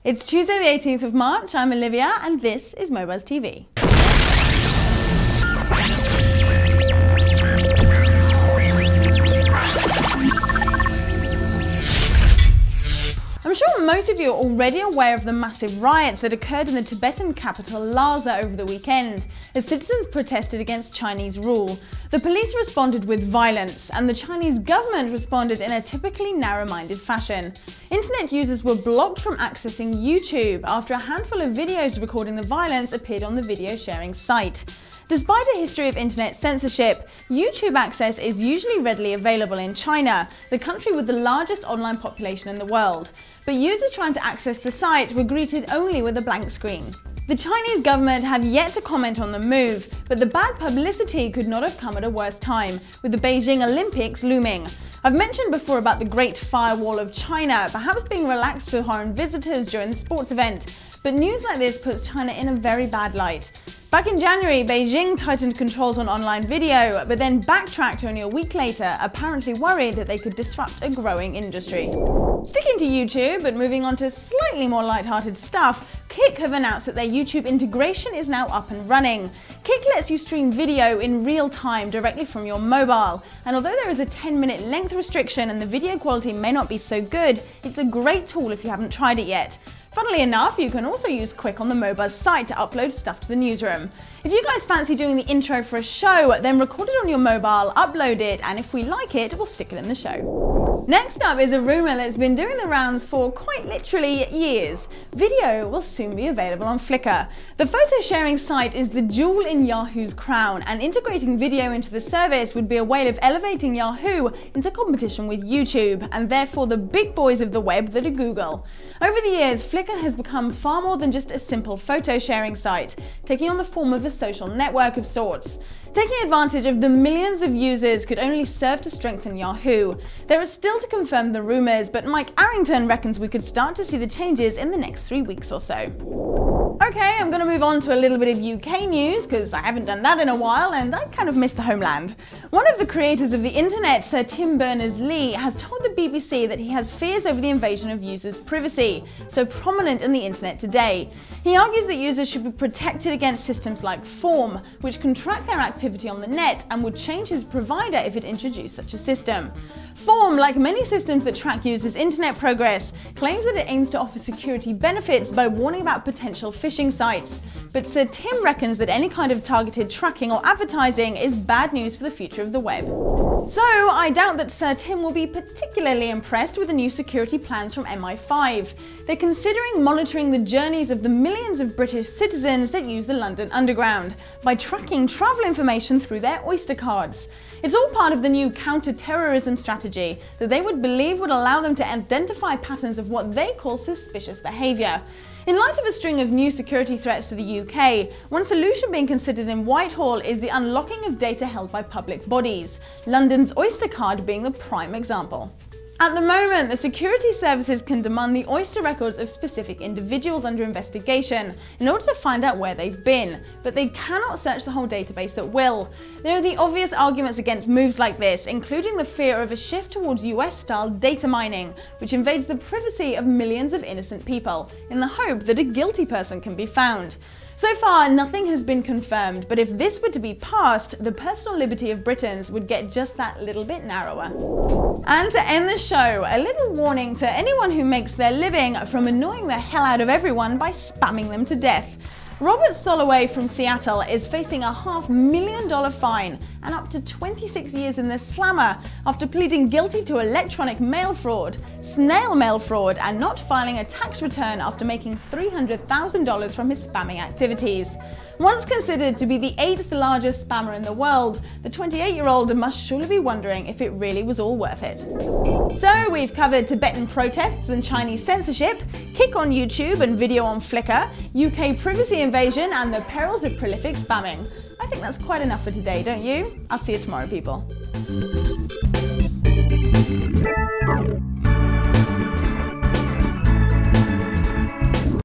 It's Tuesday the 18th of March, I'm Olivia and this is Mobuzz TV. I'm sure most of you are already aware of the massive riots that occurred in the Tibetan capital Lhasa over the weekend, as citizens protested against Chinese rule. The police responded with violence, and the Chinese government responded in a typically narrow-minded fashion. Internet users were blocked from accessing YouTube after a handful of videos recording the violence appeared on the video sharing site. Despite a history of internet censorship, YouTube access is usually readily available in China, the country with the largest online population in the world. But users trying to access the site were greeted only with a blank screen. The Chinese government have yet to comment on the move, but the bad publicity could not have come at a worse time, with the Beijing Olympics looming. I've mentioned before about the Great Firewall of China, perhaps being relaxed for foreign visitors during the sports event, but news like this puts China in a very bad light. Back in January, Beijing tightened controls on online video, but then backtracked only a week later, apparently worried that they could disrupt a growing industry. Sticking to YouTube, but moving on to slightly more lighthearted stuff, QIK have announced that their YouTube integration is now up and running. QIK lets you stream video in real time directly from your mobile, and although there is a 10-minute length restriction and the video quality may not be so good, it's a great tool if you haven't tried it yet. Funnily enough, you can also use QIK on the Mobuzz site to upload stuff to the newsroom. If you guys fancy doing the intro for a show, then record it on your mobile, upload it, and if we like it, we'll stick it in the show. Next up is a rumour that's been doing the rounds for quite literally years. Video will soon be available on Flickr. The photo sharing site is the jewel in Yahoo's crown, and integrating video into the service would be a way of elevating Yahoo into competition with YouTube, and therefore the big boys of the web that are Google. Over the years, Flickr has become far more than just a simple photo sharing site, taking on the form of a social network of sorts. Taking advantage of the millions of users could only serve to strengthen Yahoo. There are still to confirm the rumours, but Mike Arrington reckons we could start to see the changes in the next 3 weeks or so. Okay, I'm going to move on to a little bit of UK news, because I haven't done that in a while and I kind of miss the homeland. One of the creators of the internet, Sir Tim Berners-Lee, has told the BBC that he has fears over the invasion of users' privacy, so prominent in the internet today. He argues that users should be protected against systems like Form, which can track their activity on the net and would change his provider if it introduced such a system. Form, like many systems that track users' internet progress, claims that it aims to offer security benefits by warning about potential phishing sites. But Sir Tim reckons that any kind of targeted tracking or advertising is bad news for the future of the web. So I doubt that Sir Tim will be particularly impressed with the new security plans from MI5. They're considering monitoring the journeys of the millions of British citizens that use the London Underground by tracking travel information through their Oyster cards. It's all part of the new counter-terrorism strategy that they would believe would allow them to identify patterns of what they call suspicious behaviour. In light of a string of new security threats to the UK, one solution being considered in Whitehall is the unlocking of data held by public bodies, London's Oyster card being the prime example. At the moment, the security services can demand the Oyster records of specific individuals under investigation in order to find out where they've been, but they cannot search the whole database at will. There are the obvious arguments against moves like this, including the fear of a shift towards US-style data mining, which invades the privacy of millions of innocent people, in the hope that a guilty person can be found. So far, nothing has been confirmed, but if this were to be passed, the personal liberty of Britons would get just that little bit narrower. And to end the show, a little warning to anyone who makes their living from annoying the hell out of everyone by spamming them to death. Robert Soloway from Seattle is facing a $500,000 fine and up to 26 years in the slammer after pleading guilty to electronic mail fraud, snail mail fraud, and not filing a tax return after making $300,000 from his spamming activities. Once considered to be the 8th largest spammer in the world, the 28-year-old must surely be wondering if it really was all worth it. So we've covered Tibetan protests and Chinese censorship, QIK on YouTube and video on Flickr, UK privacy invasion, and the perils of prolific spamming. I think that's quite enough for today, don't you? I'll see you tomorrow, people.